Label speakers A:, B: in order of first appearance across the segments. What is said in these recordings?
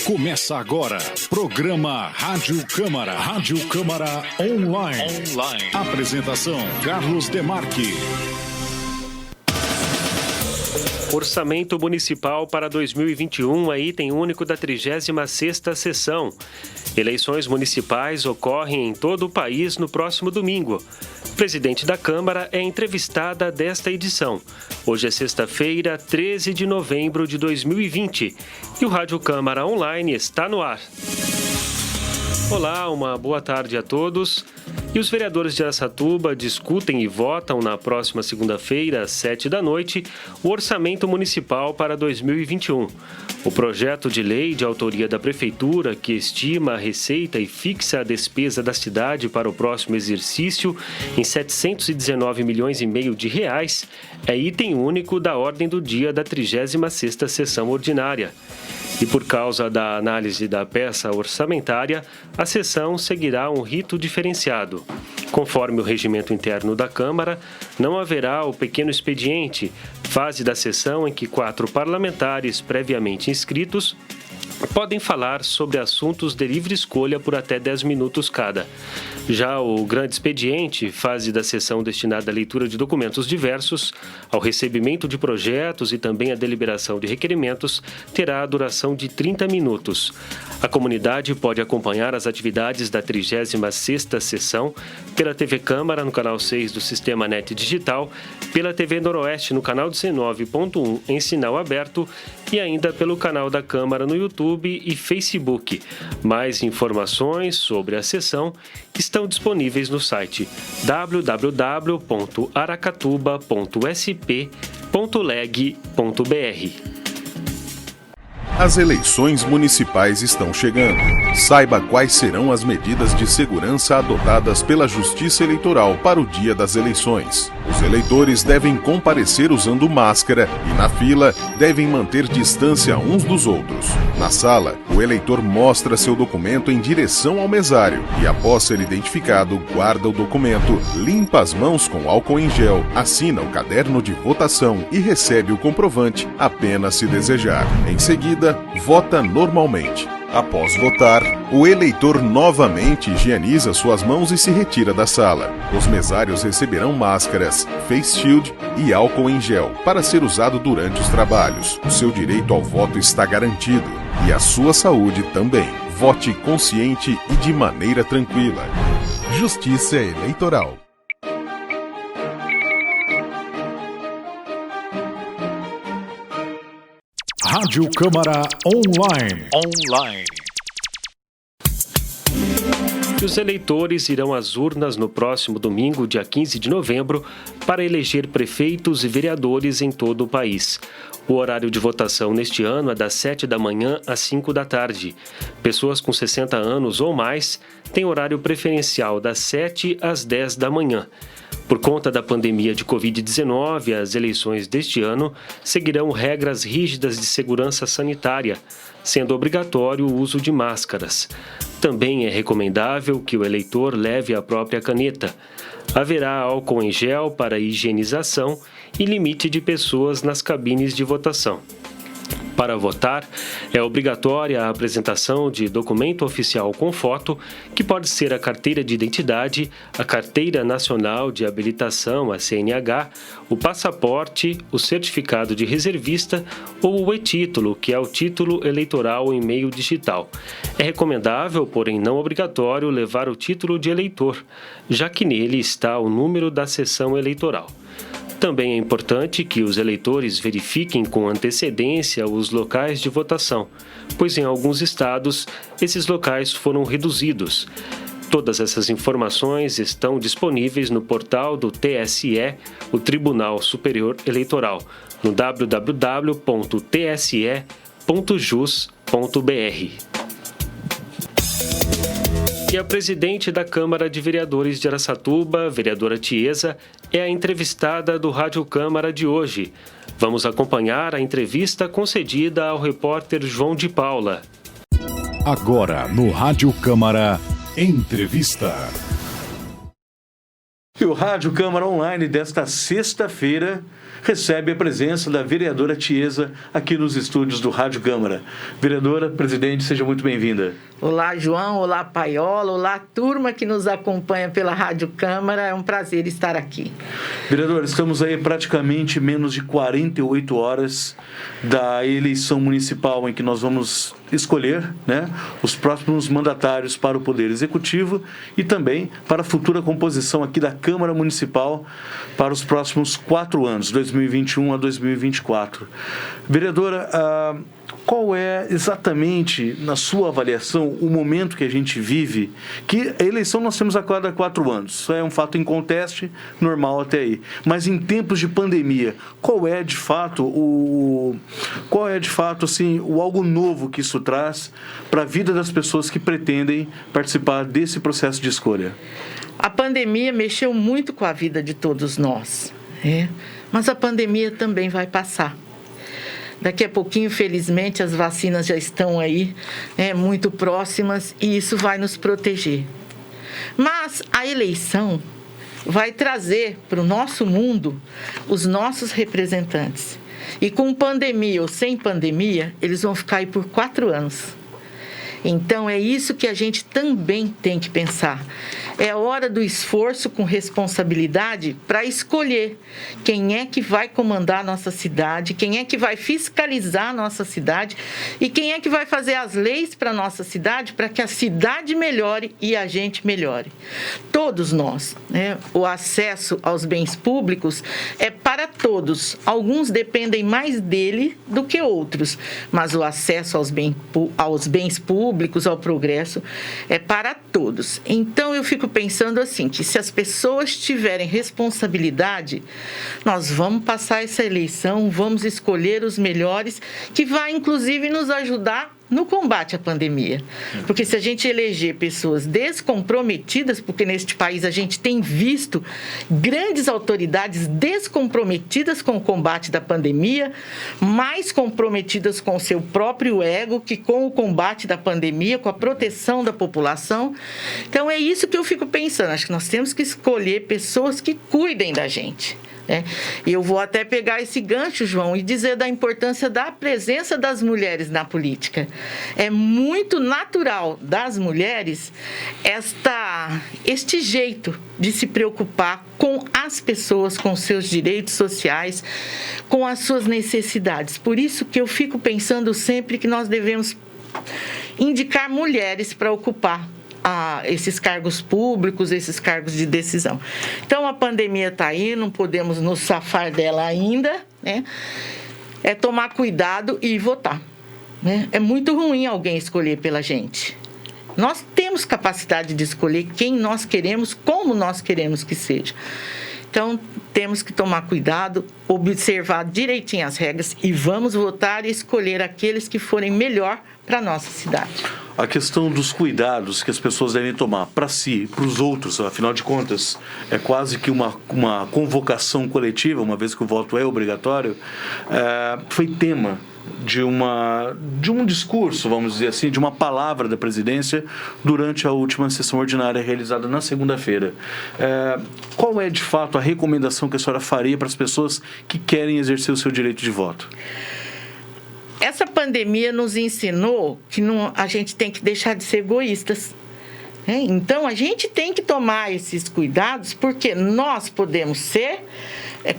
A: Começa agora, programa Rádio Câmara. Rádio Câmara Online. Apresentação, Carlos Demarque.
B: Orçamento Municipal para 2021, item único da 36ª sessão. Eleições municipais ocorrem em todo o país no próximo domingo. Presidente da Câmara é entrevistada desta edição. Hoje é sexta-feira, 13 de novembro de 2020. E o Rádio Câmara Online está no ar. Olá, uma boa tarde a todos. E os vereadores de Araçatuba discutem e votam na próxima segunda-feira, às 19h, o Orçamento Municipal para 2021. O projeto de lei de autoria da Prefeitura, que estima a receita e fixa a despesa da cidade para o próximo exercício em R$ 719,5 milhões de reais, é item único da ordem do dia da 36ª sessão ordinária. E por causa da análise da peça orçamentária, a sessão seguirá um rito diferenciado. Conforme o regimento interno da Câmara, não haverá o pequeno expediente, fase da sessão em que 4 parlamentares previamente inscritos podem falar sobre assuntos de livre escolha por até 10 minutos cada. Já o grande expediente, fase da sessão destinada à leitura de documentos diversos, ao recebimento de projetos e também à deliberação de requerimentos, terá a duração de 30 minutos. A comunidade pode acompanhar as atividades da 36ª sessão pela TV Câmara no canal 6 do Sistema NET Digital, pela TV Noroeste no canal 19.1 em sinal aberto e ainda pelo canal da Câmara no YouTube e Facebook. Mais informações sobre a sessão estão disponíveis no site www.aracatuba.sp.leg.br.
C: As eleições municipais estão chegando. Saiba quais serão as medidas de segurança adotadas pela Justiça Eleitoral para o dia das eleições. Os eleitores devem comparecer usando máscara e, na fila, devem manter distância uns dos outros. Na sala, o eleitor mostra seu documento em direção ao mesário e, após ser identificado, guarda o documento, limpa as mãos com álcool em gel, assina o caderno de votação e recebe o comprovante apenas se desejar. Em seguida, vota normalmente. Após votar, o eleitor novamente higieniza suas mãos e se retira da sala. Os mesários receberão máscaras, face shield e álcool em gel para ser usado durante os trabalhos. O seu direito ao voto está garantido e a sua saúde também. Vote consciente e de maneira tranquila. Justiça Eleitoral.
A: Rádio Câmara Online.
B: Os eleitores irão às urnas no próximo domingo, dia 15 de novembro, para eleger prefeitos e vereadores em todo o país. O horário de votação neste ano é das 7 da manhã às 5 da tarde. Pessoas com 60 anos ou mais têm horário preferencial das 7 às 10 da manhã. Por conta da pandemia de Covid-19, as eleições deste ano seguirão regras rígidas de segurança sanitária, sendo obrigatório o uso de máscaras. Também é recomendável que o eleitor leve a própria caneta. Haverá álcool em gel para higienização e limite de pessoas nas cabines de votação. Para votar, é obrigatória a apresentação de documento oficial com foto, que pode ser a carteira de identidade, a Carteira Nacional de Habilitação, a CNH, o passaporte, o certificado de reservista ou o e-título, que é o título eleitoral em meio digital. É recomendável, porém não obrigatório, levar o título de eleitor, já que nele está o número da sessão eleitoral. Também é importante que os eleitores verifiquem com antecedência os locais de votação, pois em alguns estados esses locais foram reduzidos. Todas essas informações estão disponíveis no portal do TSE, o Tribunal Superior Eleitoral, no www.tse.jus.br. E a presidente da Câmara de Vereadores de Araçatuba, vereadora Tiesa, é a entrevistada do Rádio Câmara de hoje. Vamos acompanhar a entrevista concedida ao repórter João de Paula.
A: Agora, no Rádio Câmara, entrevista.
D: E o Rádio Câmara Online desta sexta-feira recebe a presença da vereadora Tiesa aqui nos estúdios do Rádio Câmara. Vereadora, presidente, seja muito bem-vinda.
E: Olá, João. Olá, Paiola. Olá, turma que nos acompanha pela Rádio Câmara. É um prazer estar aqui.
D: Vereador, estamos aí praticamente menos de 48 horas da eleição municipal em que nós vamos escolher, né, os próximos mandatários para o Poder Executivo e também para a futura composição aqui da Câmara Municipal para os próximos 4 anos, 2021 a 2024. Vereadora, qual é exatamente, na sua avaliação, o momento que a gente vive, que a eleição nós temos a cada 4 anos, isso é um fato inconteste, normal até aí, mas em tempos de pandemia, qual é de fato assim, o algo novo que isso traz para a vida das pessoas que pretendem participar desse processo de escolha?
E: A pandemia mexeu muito com a vida de todos nós, mas a pandemia também vai passar. Daqui a pouquinho, felizmente, as vacinas já estão aí, muito próximas, e isso vai nos proteger. Mas a eleição vai trazer para o nosso mundo os nossos representantes. E com pandemia ou sem pandemia, eles vão ficar aí por 4 anos. Então, é isso que a gente também tem que pensar. É hora do esforço com responsabilidade para escolher quem é que vai comandar a nossa cidade, quem é que vai fiscalizar a nossa cidade e quem é que vai fazer as leis para a nossa cidade para que a cidade melhore e a gente melhore. Todos nós, o acesso aos bens públicos é para todos. Alguns dependem mais dele do que outros, mas o acesso aos bens públicos, ao progresso, é para todos. Então, eu fico pensando assim, que se as pessoas tiverem responsabilidade, nós vamos passar essa eleição, vamos escolher os melhores, que vai, inclusive, nos ajudar no combate à pandemia. Porque se a gente eleger pessoas descomprometidas, porque neste país a gente tem visto grandes autoridades descomprometidas com o combate da pandemia, mais comprometidas com o seu próprio ego que com o combate da pandemia, com a proteção da população. Então é isso que eu fico pensando. Acho que nós temos que escolher pessoas que cuidem da gente. E eu vou até pegar esse gancho, João, e dizer da importância da presença das mulheres na política. É muito natural das mulheres este jeito de se preocupar com as pessoas, com seus direitos sociais, com as suas necessidades. Por isso que eu fico pensando sempre que nós devemos indicar mulheres para ocupar esses cargos públicos, esses cargos de decisão. Então, a pandemia está aí, não podemos nos safar dela ainda, É tomar cuidado e votar, É muito ruim alguém escolher pela gente. Nós temos capacidade de escolher quem nós queremos, como nós queremos que seja. Então, temos que tomar cuidado, observar direitinho as regras e vamos votar e escolher aqueles que forem melhor para a nossa cidade.
D: A questão dos cuidados que as pessoas devem tomar para si, para os outros, afinal de contas, é quase que uma convocação coletiva, uma vez que o voto é obrigatório, foi tema de um discurso, vamos dizer assim, de uma palavra da presidência durante a última sessão ordinária realizada na segunda-feira. Qual é, de fato, a recomendação que a senhora faria para as pessoas que querem exercer o seu direito de voto?
E: Essa pandemia nos ensinou que a gente tem que deixar de ser egoístas. Então, a gente tem que tomar esses cuidados porque nós podemos ser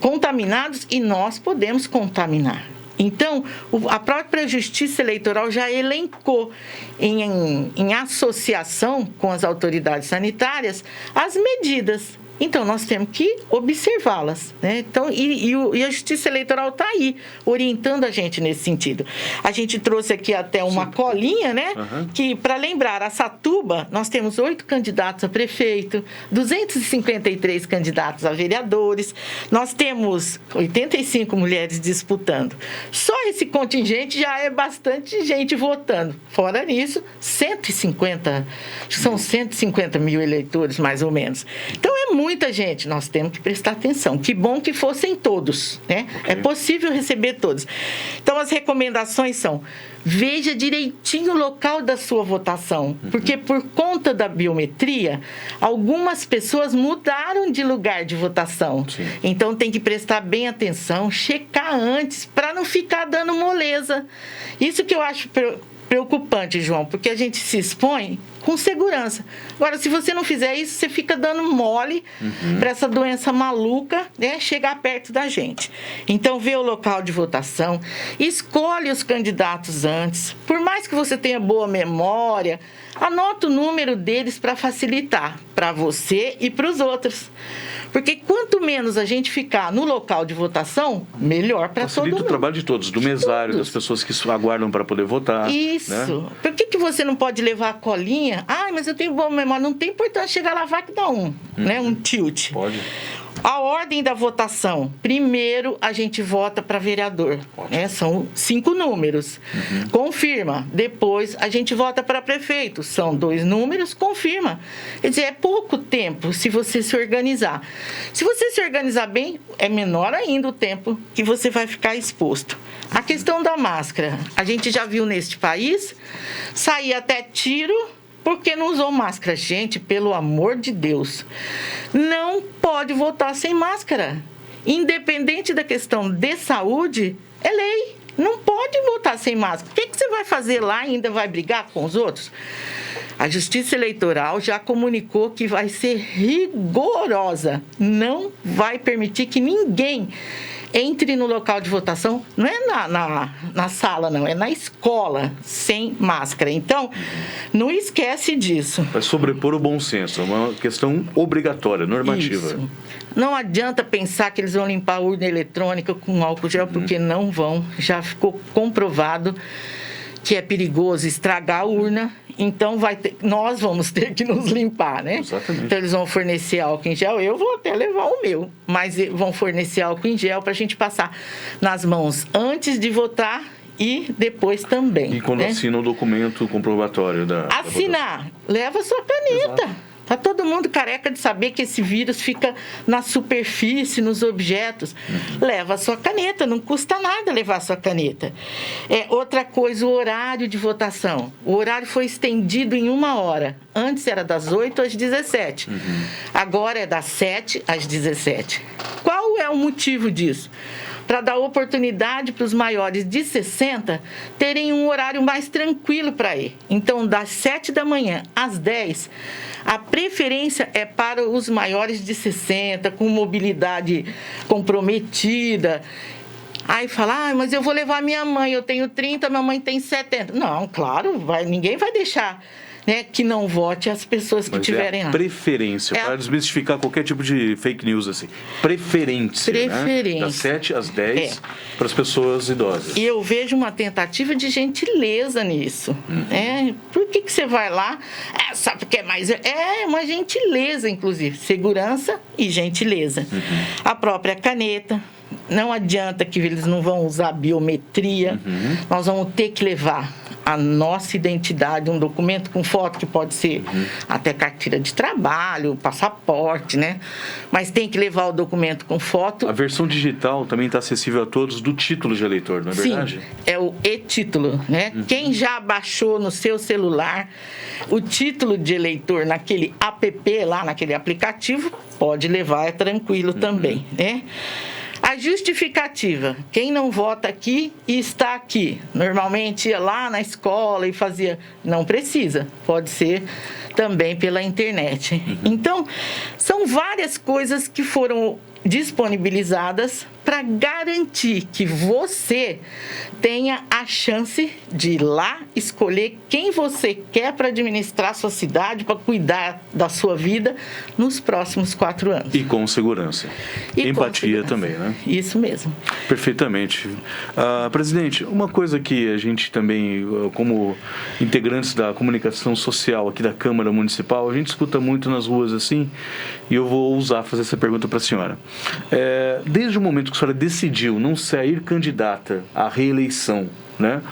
E: contaminados e nós podemos contaminar. Então, a própria Justiça Eleitoral já elencou, em associação com as autoridades sanitárias, as medidas. Então, nós temos que observá-las, Então, e a Justiça Eleitoral está aí, orientando a gente nesse sentido. A gente trouxe aqui até uma colinha, Que, para lembrar, a Satuba, nós temos 8 candidatos a prefeito, 253 candidatos a vereadores, nós temos 85 mulheres disputando. Só esse contingente já é bastante gente votando. Fora nisso, 150 mil eleitores, mais ou menos. Então, é muito muita gente, nós temos que prestar atenção. Que bom que fossem todos, né?
D: Okay.
E: É possível receber todos. Então, as recomendações são: veja direitinho o local da sua votação, porque por conta da biometria, algumas pessoas mudaram de lugar de votação.
D: Sim.
E: Então, tem que prestar bem atenção, checar antes, para não ficar dando moleza. Isso que eu acho preocupante, João, porque a gente se expõe com segurança. Agora, se você não fizer isso, você fica dando mole para essa doença maluca, né, chegar perto da gente. Então, vê o local de votação, escolhe os candidatos antes. Por mais que você tenha boa memória, anota o número deles para facilitar para você e para os outros. Porque quanto menos a gente ficar no local de votação, melhor para todo mundo.
D: Facilita o trabalho de todos, do mesário, das pessoas que aguardam para poder votar.
E: Isso.
D: Né?
E: Por que você não pode levar a colinha? Mas eu tenho boa memória. Não tem importância chegar lá, vai que dá né? Um tilt.
D: Pode.
E: A ordem da votação. Primeiro, a gente vota para vereador. Né? São 5 números. Confirma. Depois, a gente vota para prefeito. São 2 números, confirma. Quer dizer, é pouco tempo se você se organizar. Se você se organizar bem, é menor ainda o tempo que você vai ficar exposto. A questão da máscara. A gente já viu neste país sair até tiro porque não usou máscara. Gente, pelo amor de Deus, não pode votar sem máscara. Independente da questão de saúde, é lei. Não pode votar sem máscara. O que você vai fazer lá? Ainda vai brigar com os outros? A Justiça Eleitoral já comunicou que vai ser rigorosa. Não vai permitir que ninguém entre no local de votação, não é na sala, não, é na escola, sem máscara. Então, não esquece disso.
D: Vai sobrepor o bom senso, é uma questão obrigatória, normativa.
E: Isso. Não adianta pensar que eles vão limpar a urna eletrônica com álcool gel, porque não vão. Já ficou comprovado que é perigoso estragar a urna, então nós vamos ter que nos limpar, né?
D: Exatamente.
E: Então eles vão fornecer álcool em gel, eu vou até levar o meu, mas vão fornecer álcool em gel para a gente passar nas mãos antes de votar e depois também.
D: E quando
E: né?
D: assina o documento comprobatório da
E: Assinar, leva a sua caneta. Exato. Tá todo mundo careca de saber que esse vírus fica na superfície, nos objetos. Leva a sua caneta, não custa nada levar a sua caneta. Outra coisa, o horário de votação. O horário foi estendido em 1 hora. Antes era das 8 às 17. Agora é das 7 às 17. Qual é o motivo disso? Para dar oportunidade para os maiores de 60 terem um horário mais tranquilo para ir. Então, das 7 da manhã às 10, a preferência é para os maiores de 60, com mobilidade comprometida. Aí fala, mas eu vou levar minha mãe, eu tenho 30, minha mãe tem 70. Não, claro, ninguém vai deixar, né, que não vote as pessoas que tiverem lá.
D: Preferência, para desmistificar qualquer tipo de fake news assim. Preferência. Né? Das 7 às 10 para as pessoas idosas.
E: E eu vejo uma tentativa de gentileza nisso. Por que você vai lá? Sabe porque é mais. É uma gentileza, inclusive. Segurança e gentileza. A própria caneta. Não adianta que eles não vão usar biometria. Nós vamos ter que levar a nossa identidade, um documento com foto, que pode ser até carteira de trabalho, passaporte, né? Mas tem que levar o documento com foto.
D: A versão digital também está acessível a todos do título de eleitor, não é verdade?
E: Sim, é o e-título, né? Quem já baixou no seu celular o título de eleitor naquele app, lá naquele aplicativo, pode levar, é tranquilo também, né? A justificativa, quem não vota aqui e está aqui, normalmente ia lá na escola e fazia, não precisa, pode ser também pela internet. Então, são várias coisas que foram disponibilizadas para garantir que você tenha a chance de ir lá escolher quem você quer para administrar a sua cidade, para cuidar da sua vida nos próximos 4 anos.
D: E com segurança. E empatia também, né?
E: Isso mesmo.
D: Perfeitamente. Presidente, uma coisa que a gente também, como integrantes da comunicação social aqui da Câmara Municipal, a gente escuta muito nas ruas assim, e eu vou ousar fazer essa pergunta para a senhora. Desde o momento que a senhora decidiu não sair candidata à reeleição, né?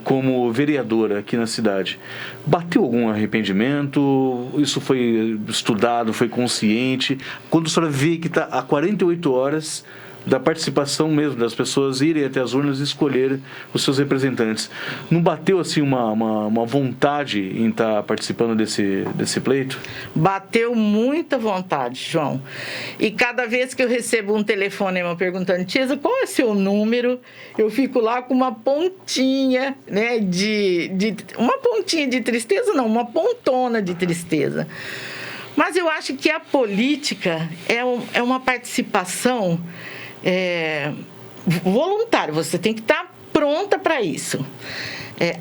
D: como vereadora aqui na cidade, bateu algum arrependimento? Isso foi estudado, foi consciente? Quando a senhora vê que está há 48 horas da participação mesmo, das pessoas irem até as urnas e escolher os seus representantes, não bateu assim uma vontade em estar participando desse pleito?
E: Bateu muita vontade, João. E cada vez que eu recebo um telefonema perguntando, Tiesa, qual é o seu número? Eu fico lá com uma pontinha, né, uma pontinha de tristeza, não, uma pontona de tristeza. Mas eu acho que a política é uma participação voluntária, você tem que estar pronta para isso.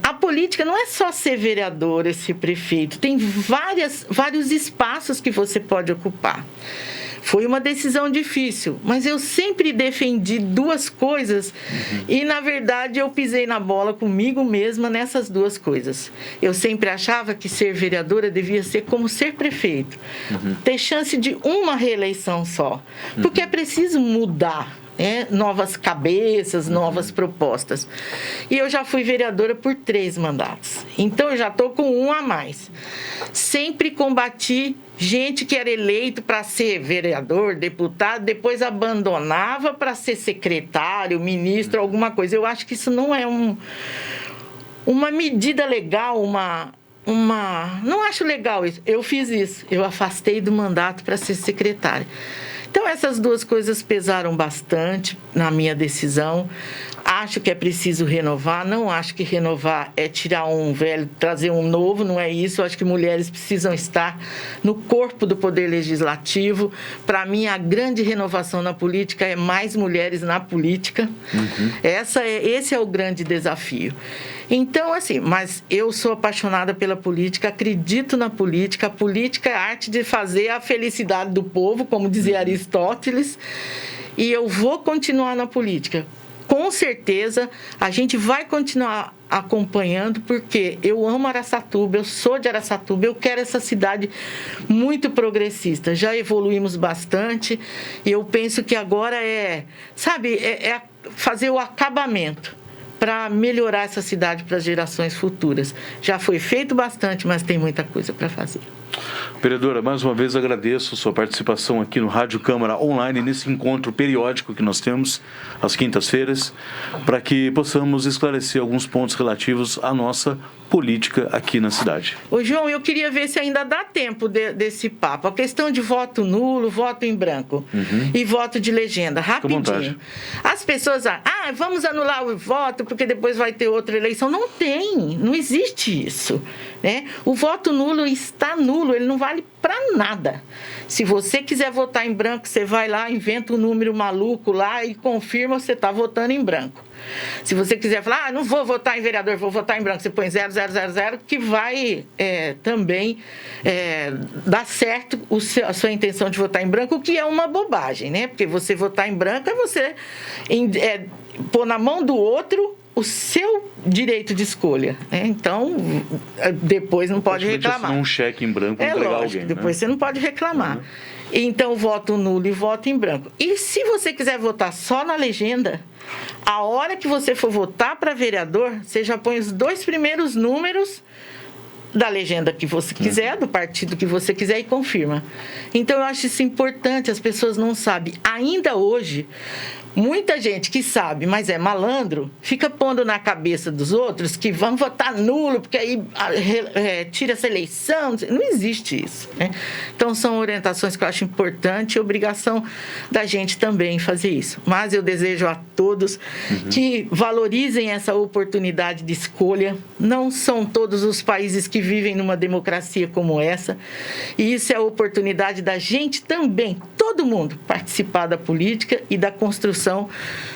E: A política não é só ser vereador, ser prefeito, tem vários espaços que você pode ocupar. Foi uma decisão difícil, mas eu sempre defendi duas coisas e, na verdade, eu pisei na bola comigo mesma nessas duas coisas. Eu sempre achava que ser vereadora devia ser como ser prefeito, ter chance de uma reeleição só, porque é preciso mudar. Novas cabeças, novas propostas. E eu já fui vereadora por 3 mandatos. Então, eu já estou com 1 a mais. Sempre combati gente que era eleito para ser vereador, deputado, depois abandonava para ser secretário, ministro, alguma coisa. Eu acho que isso não é uma medida legal, não acho legal isso. Eu fiz isso. Eu afastei do mandato para ser secretária. Então, essas duas coisas pesaram bastante na minha decisão. Acho que é preciso renovar. Não acho que renovar é tirar um velho, trazer um novo, não é isso. Acho que mulheres precisam estar no corpo do Poder Legislativo. Para mim, a grande renovação na política é mais mulheres na política. Esse é o grande desafio. Então, assim, mas eu sou apaixonada pela política, acredito na política. A política é a arte de fazer a felicidade do povo, como dizia Aristóteles, e eu vou continuar na política. Com certeza, a gente vai continuar acompanhando, porque eu amo Araçatuba, eu sou de Araçatuba, eu quero essa cidade muito progressista. Já evoluímos bastante e eu penso que agora é fazer o acabamento para melhorar essa cidade para as gerações futuras. Já foi feito bastante, mas tem muita coisa para fazer.
D: Vereadora, mais uma vez agradeço sua participação aqui no Rádio Câmara Online, nesse encontro periódico que nós temos às quintas-feiras, para que possamos esclarecer alguns pontos relativos à nossa política aqui na cidade.
E: Ô, João, eu queria ver se ainda dá tempo desse papo. A questão de voto nulo, voto em branco e voto de legenda, rapidinho. As pessoas, vamos anular o voto porque depois vai ter outra eleição. Não existe isso, né? O voto nulo está nulo, ele não vale para nada. Se você quiser votar em branco, você vai lá, inventa um número maluco lá e confirma que você está votando em branco. Se você quiser falar, não vou votar em vereador, vou votar em branco, você põe 0000, que vai também dar certo a sua intenção de votar em branco, o que é uma bobagem, né? Porque você votar em branco é você pôr na mão do outro o seu direito de escolha, né? Então, depois não pode reclamar.
D: Um cheque em branco entregar
E: lógico,
D: alguém,
E: depois você não pode reclamar. Então, voto nulo e voto em branco. E se você quiser votar só na legenda, a hora que você for votar para vereador, você já põe os 2 primeiros números da legenda que você quiser, do partido que você quiser, e confirma. Então, eu acho isso importante, as pessoas não sabem. Ainda hoje, muita gente que sabe, mas é malandro, fica pondo na cabeça dos outros que vão votar nulo, porque aí tira essa eleição. Não existe isso, né? Então, são orientações que eu acho importante e obrigação da gente também fazer isso. Mas eu desejo a todos que valorizem essa oportunidade de escolha. Não são todos os países que vivem numa democracia como essa. E isso é a oportunidade da gente também, todo mundo, participar da política e da construção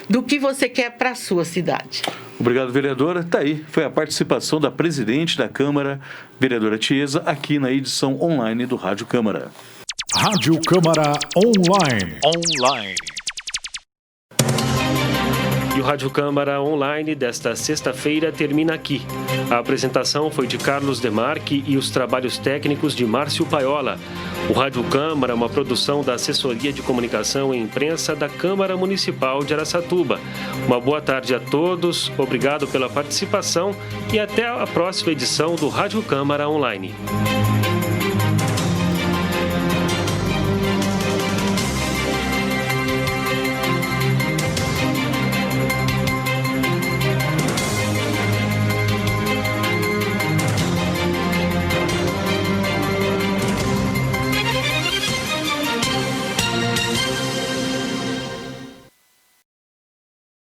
E: do que você quer para a sua cidade.
D: Obrigado, vereadora. Está aí, foi a participação da presidente da Câmara, vereadora Tiesa, aqui na edição online do Rádio Câmara.
A: Rádio Câmara Online.
B: E o Rádio Câmara Online desta sexta-feira termina aqui. A apresentação foi de Carlos Demarque e os trabalhos técnicos de Márcio Paiola. O Rádio Câmara é uma produção da Assessoria de Comunicação e Imprensa da Câmara Municipal de Araçatuba. Uma boa tarde a todos, obrigado pela participação e até a próxima edição do Rádio Câmara Online.